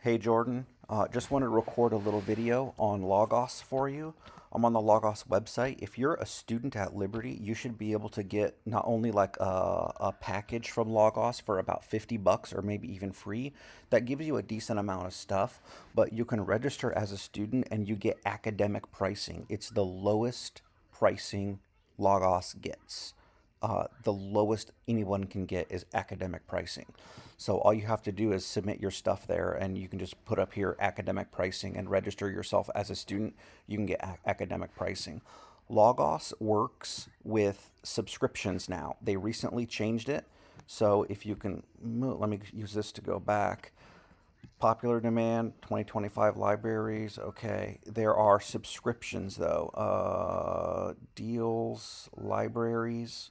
Hey Jordan, just wanted to record a little video on Logos for you. I'm on the Logos website. If you're a student at Liberty, you should be able to get not only like a package from Logos for about 50 bucks or maybe even free that gives you a decent amount of stuff, but you can register as a student and you get academic pricing. It's the lowest pricing Logos gets. The lowest anyone can get is academic pricing. So all you have to do is submit your stuff there, and you can just put up here academic pricing and register yourself as a student. You can get academic pricing. Logos works with subscriptions now. They recently changed it. So if you can, let me use this to go back. Popular demand, 2025 libraries. Okay, there are subscriptions though. Deals, libraries.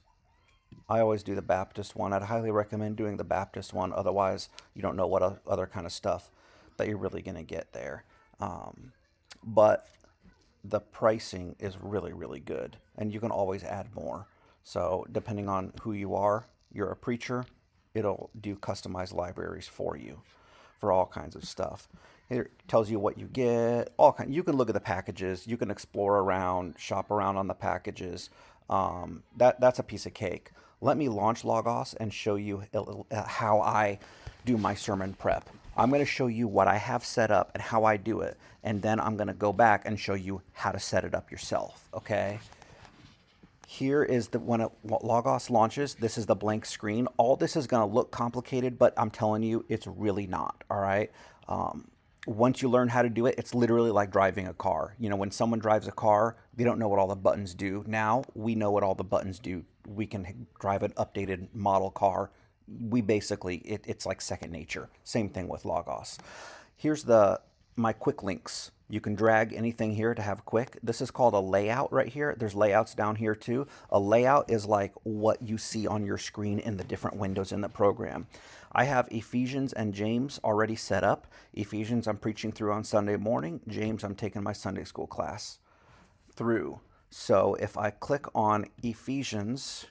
I always do the Baptist one. I'd highly recommend doing the Baptist one. Otherwise, you don't know what other kind of stuff that you're really going to get there. But the pricing is really, really good. And you can always add more. So depending on who you are, you're a preacher, it'll do customized libraries for you for all kinds of stuff. It tells you what you get. You can look at the packages. You can explore around, shop around on the packages. That's a piece of cake. Let me launch Logos and show you how I do my sermon prep. I'm going to show you what I have set up and how I do it, and then I'm going to go back and show you how to set it up yourself. Okay. Here is when Logos launches. This is the blank screen. All this is going to look complicated, but I'm telling you, it's really not. All right. Once you learn how to do it, it's literally like driving a car. You know, when someone drives a car, they don't know what all the buttons do. Now we know what all the buttons do. We can drive an updated model car. We basically, it's like second nature. Same thing with Logos. Here's my quick links. You can drag anything here to have quick. This is called a layout right here. There's layouts down here too. A layout is like what you see on your screen in the different windows in the program. I have Ephesians and James already set up. Ephesians I'm preaching through on Sunday morning. James I'm taking my Sunday school class through. So if I click on Ephesians,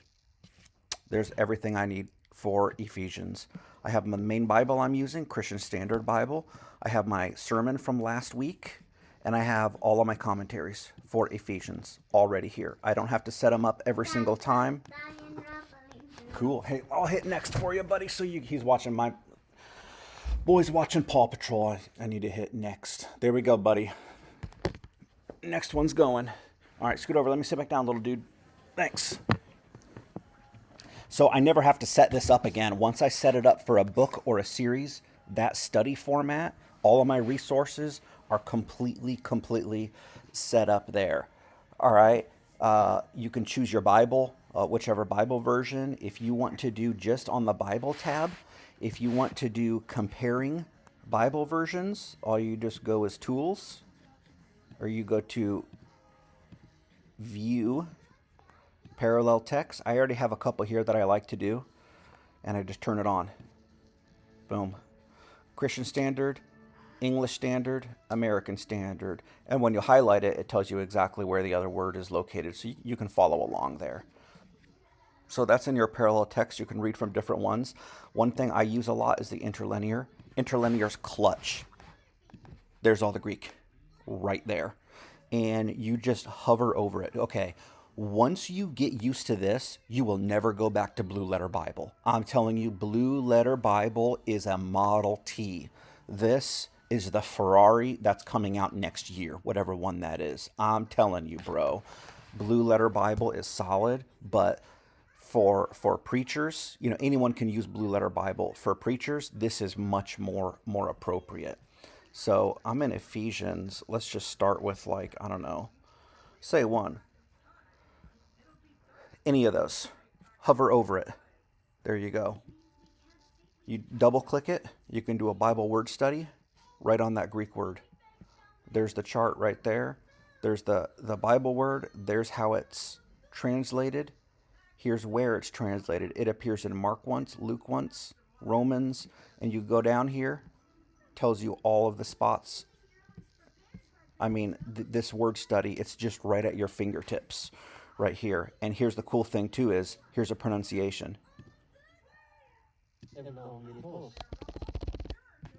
there's everything I need for Ephesians. I have my main Bible I'm using, Christian Standard Bible. I have my sermon from last week, and I have all of my commentaries for Ephesians already here. I don't have to set them up every single time. Cool. Hey, I'll hit next for you, buddy. So he's watching my boy's watching Paw Patrol. I need to hit next. There we go, buddy. Next one's going. All right, scoot over. Let me sit back down, little dude. Thanks. So I never have to set this up again. Once I set it up for a book or a series, that study format, all of my resources are completely set up there. All right. You can choose your Bible, whichever Bible version. If you want to do just on the Bible tab, if you want to do comparing Bible versions, all you just go is Tools, or you go to View, Parallel Text. I already have a couple here that I like to do, and I just turn it on. Boom. Christian Standard, English Standard, American Standard. And when you highlight it, it tells you exactly where the other word is located, so you can follow along there. So that's in your parallel text. You can read from different ones. One thing I use a lot is the interlinear. Interlinear's clutch. There's all the Greek right there. And you just hover over it. Okay, once you get used to this, you will never go back to Blue Letter Bible. I'm telling you, Blue Letter Bible is a Model T. This is the Ferrari that's coming out next year, whatever one that is. I'm telling you, bro. Blue Letter Bible is solid, but for preachers, you know, anyone can use Blue Letter Bible. For preachers, this is much more appropriate. So I'm in Ephesians. Let's just start with, like, I don't know, say one. Any of those. Hover over it. There you go. You double click it. You can do a Bible word study right on that Greek word. There's the chart right there. There's the Bible word. There's how it's translated. Here's where it's translated. It appears in Mark once, Luke once, Romans, and you go down here, tells you all of the spots. I mean, this word study, it's just right at your fingertips right here. And here's the cool thing too is, here's a pronunciation.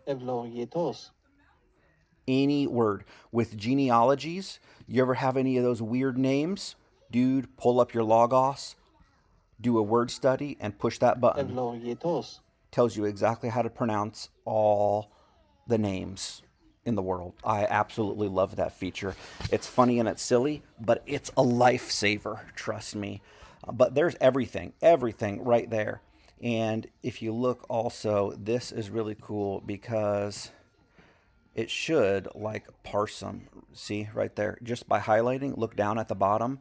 Evlogietos. Any word. With genealogies, you ever have any of those weird names? Dude, pull up your Logos, do a word study, and push that button. Tells you exactly how to pronounce all the names in the world. I absolutely love that feature. It's funny and it's silly, but it's a lifesaver, trust me. But there's everything right there. And if you look also, this is really cool because it should like parse them. See right there, just by highlighting, look down at the bottom.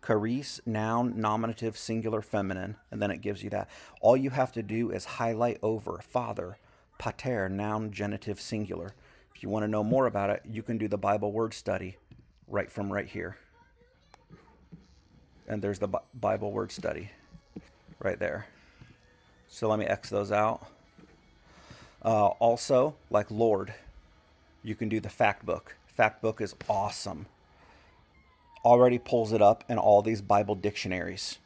Carice, noun, nominative, singular, feminine, and then it gives you that. All you have to do is highlight over father, pater, noun, genitive, singular. If you want to know more about it, you can do the Bible word study right from right here. And there's the Bible word study right there. So let me X those out. Also, like Lord, you can do the fact book. Fact book is awesome. Already pulls it up in all these Bible dictionaries.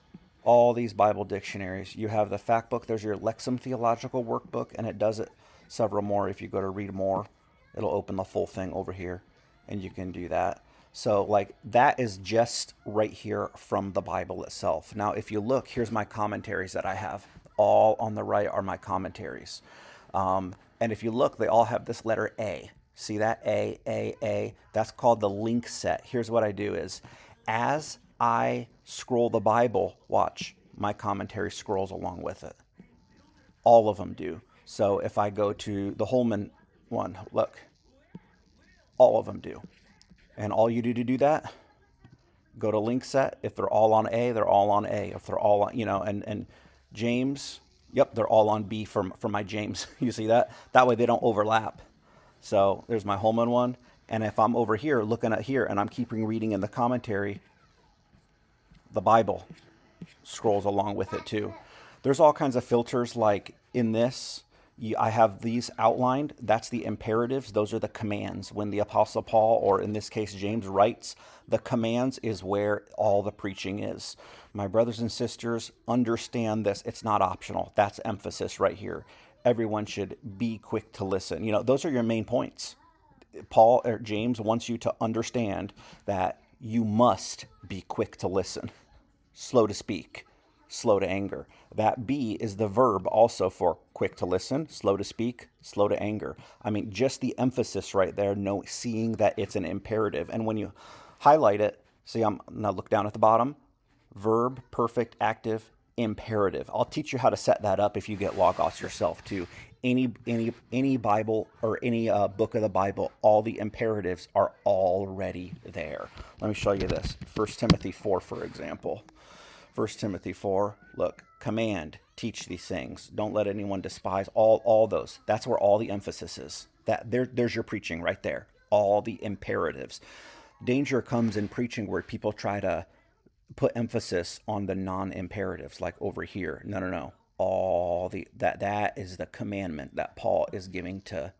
All these Bible dictionaries. You have the fact book. There's your Lexham Theological Workbook, and it does it several more. If you go to read more, it'll open the full thing over here, and you can do that. So, like, that is just right here from the Bible itself. Now, if you look, here's my commentaries that I have. All on the right are my commentaries. And if you look, they all have this letter A. See that? A. That's called the link set. Here's what I do is, as I scroll the Bible, watch, my commentary scrolls along with it. All of them do. So if I go to the Holman one, look, all of them do. And all you do to do that, go to link set. If they're all on A, they're all on A. If they're all on, and James, yep, they're all on B for my James. You see that? That way they don't overlap. So there's my Holman one. And if I'm over here looking at here and I'm keeping reading in the commentary, the Bible scrolls along with it too. There's all kinds of filters like in this. I have these outlined. That's the imperatives. Those are the commands. When the Apostle Paul, or in this case James, writes, the commands is where all the preaching is. My brothers and sisters, understand this. It's not optional. That's emphasis right here. Everyone should be quick to listen. Those are your main points. Paul or James wants you to understand that you must be quick to listen, slow to speak, slow to anger. That B is the verb also for quick to listen, slow to speak, slow to anger. I mean, just the emphasis right there, seeing that it's an imperative. And when you highlight it, see, I'm now look down at the bottom, verb, perfect, active, imperative. I'll teach you how to set that up if you get Logos yourself too. Any Bible or any book of the Bible, all the imperatives are already there. Let me show you this. 1 Timothy 4, for example. 1 Timothy 4, look, command, teach these things. Don't let anyone despise. All those. That's where all the emphasis is. There's your preaching right there. All the imperatives. Danger comes in preaching where people try to put emphasis on the non-imperatives, like over here. No. That is the commandment that Paul is giving to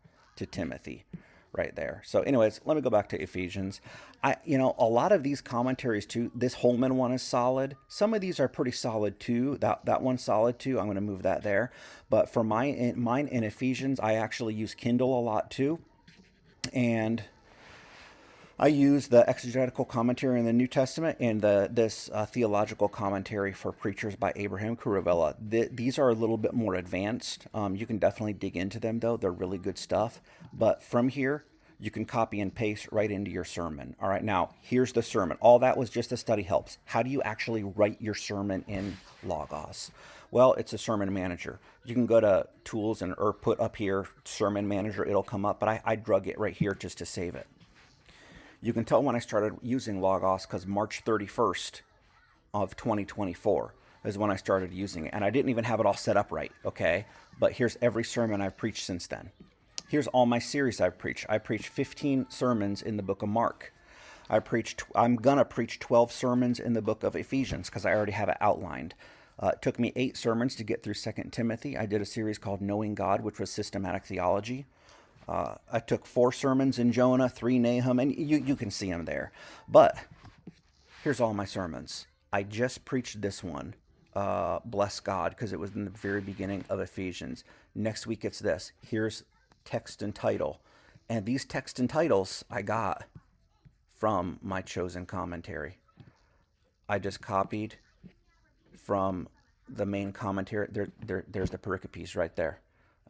Timothy right there. So anyways, let me go back to Ephesians. A lot of these commentaries too, this Holman one is solid. Some of these are pretty solid too. That one's solid too. I'm going to move that there. But for mine in Ephesians, I actually use Kindle a lot too. And I use the exegetical commentary in the New Testament and this theological commentary for preachers by Abraham Kuruvella. These are a little bit more advanced. You can definitely dig into them, though. They're really good stuff. But from here, you can copy and paste right into your sermon. All right, now, here's the sermon. All that was just a study helps. How do you actually write your sermon in Logos? Well, it's a sermon manager. You can go to tools or put up here, sermon manager. It'll come up, but I drug it right here just to save it. You can tell when I started using Logos because March 31st of 2024 is when I started using it. And I didn't even have it all set up right, okay? But here's every sermon I've preached since then. Here's all my series I've preached. I preached 15 sermons in the book of Mark. I'm going to preach 12 sermons in the book of Ephesians because I already have it outlined. It took me 8 sermons to get through 2 Timothy. I did a series called Knowing God, which was systematic theology. I took 4 sermons in Jonah, 3 Nahum, and you can see them there. But here's all my sermons. I just preached this one, Bless God, because it was in the very beginning of Ephesians. Next week it's this. Here's text and title. And these text and titles I got from my chosen commentary. I just copied from the main commentary. There's the pericopes right there.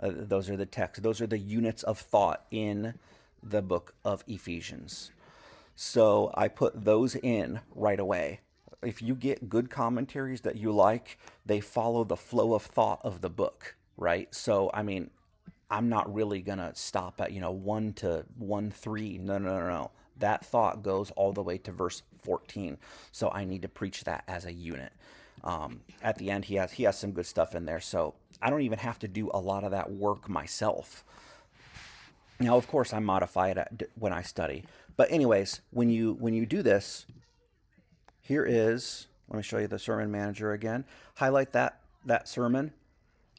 Those are the texts. Those are the units of thought in the book of Ephesians. So I put those in right away. If you get good commentaries that you like, they follow the flow of thought of the book, right? So, I mean, I'm not really going to stop at, 1 to 1 3. No, no, no, no. That thought goes all the way to verse 14. So I need to preach that as a unit. At the end, he has some good stuff in there. So I don't even have to do a lot of that work myself. Now, of course, I modify it when I study. But anyways, when you do this, here is, let me show you the sermon manager again. Highlight that sermon.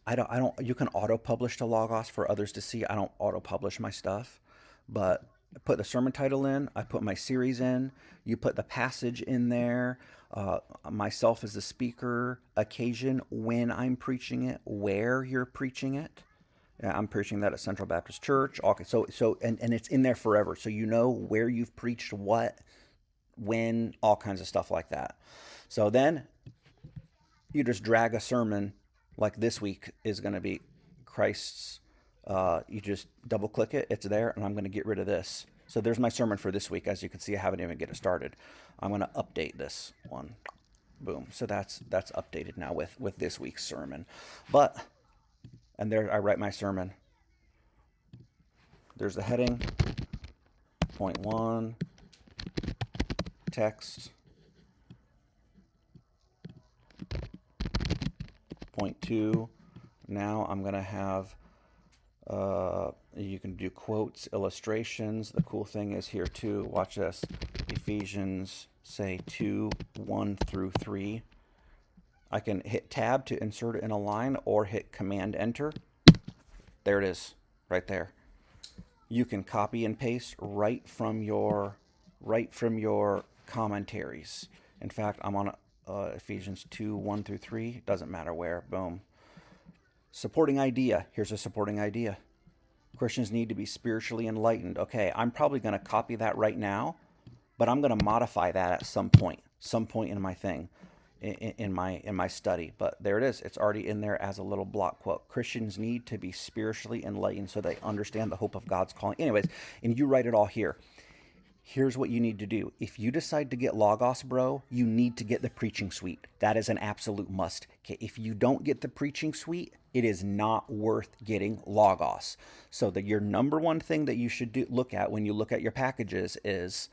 I don't you can auto publish to Logos for others to see. I don't auto publish my stuff, but I put the sermon title in, I put my series in, you put the passage in there, myself as the speaker, occasion, when I'm preaching it, where you're preaching it. Yeah, I'm preaching that at Central Baptist Church. Okay, and it's in there forever. So you know where you've preached what, when, all kinds of stuff like that. So then you just drag a sermon like this week is going to be Christ's. You just double click it, it's there, and I'm going to get rid of this. So there's my sermon for this week. As you can see, I haven't even get it started. I'm going to update this one. Boom. So that's updated now with this week's sermon. But and there I write my sermon. There's the heading. Point 1, text. Point 2. Now I'm going to have, you can do quotes, illustrations. The cool thing is here too, watch this, Ephesians, say 2, 1 through 3. I can hit tab to insert it in a line or hit command enter. There it is, right there. You can copy and paste right from your commentaries. In fact, I'm on Ephesians 2, 1 through 3. Doesn't matter where. Boom. Supporting idea. Here's a supporting idea. Christians need to be spiritually enlightened. Okay, I'm probably going to copy that right now, but I'm going to modify that at some point in my thing, in my study. But there it is. It's already in there as a little block quote. Christians need to be spiritually enlightened so they understand the hope of God's calling. Anyways, and you write it all here. Here's what you need to do. If you decide to get Logos, bro, you need to get the preaching suite. That is an absolute must. Okay, if you don't get the preaching suite, it is not worth getting Logos. So your number one thing that you should look at when you look at your packages is,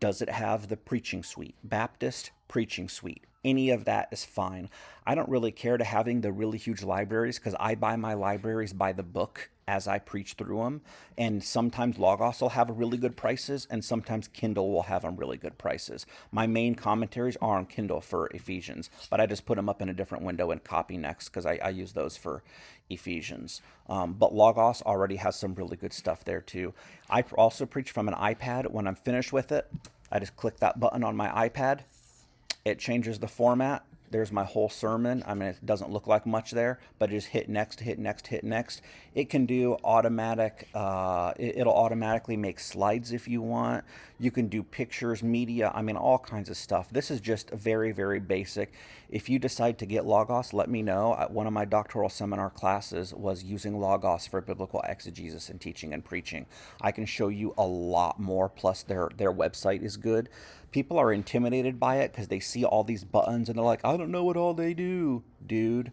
does it have the preaching suite? Baptist preaching suite. Any of that is fine. I don't really care to having the really huge libraries because I buy my libraries by the book as I preach through them. And sometimes Logos will have really good prices and sometimes Kindle will have them really good prices. My main commentaries are on Kindle for Ephesians, but I just put them up in a different window and copy next because I use those for Ephesians. But Logos already has some really good stuff there too. I also preach from an iPad. When I'm finished with it, I just click that button on my iPad. It changes the format. There's my whole sermon. I mean, it doesn't look like much there, but just hit next, hit next, hit next. It can do automatic, it'll automatically make slides if you want. You can do pictures, media, I mean, all kinds of stuff. This is just very, very basic. If you decide to get Logos, let me know. One of my doctoral seminar classes was using Logos for biblical exegesis and teaching and preaching. I can show you a lot more, plus their website is good. People are intimidated by it because they see all these buttons and they're like, I don't know what all they do. Dude,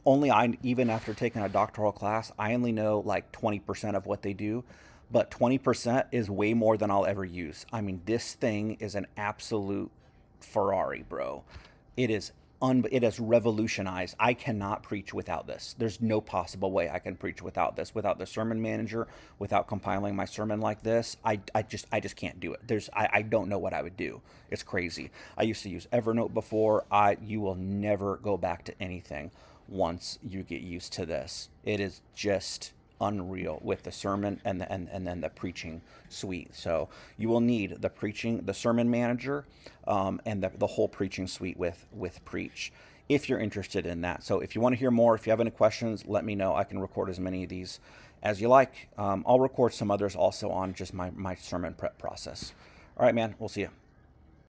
even after taking a doctoral class, I only know like 20% of what they do, but 20% is way more than I'll ever use. I mean, this thing is an absolute Ferrari, bro. It is it has revolutionized. I cannot preach without this. There's no possible way I can preach without this. Without the sermon manager, without compiling my sermon like this, I just can't do it. I don't know what I would do. It's crazy. I used to use Evernote before. You will never go back to anything once you get used to this. It is just unreal with the sermon and then the preaching suite. So you will need the sermon manager, and the whole preaching suite with Preach. if you're interested in that. So if you want to hear more, if you have any questions, let me know. I can record as many of these as you like. I'll record some others also on just my sermon prep process. All right, man. We'll see you.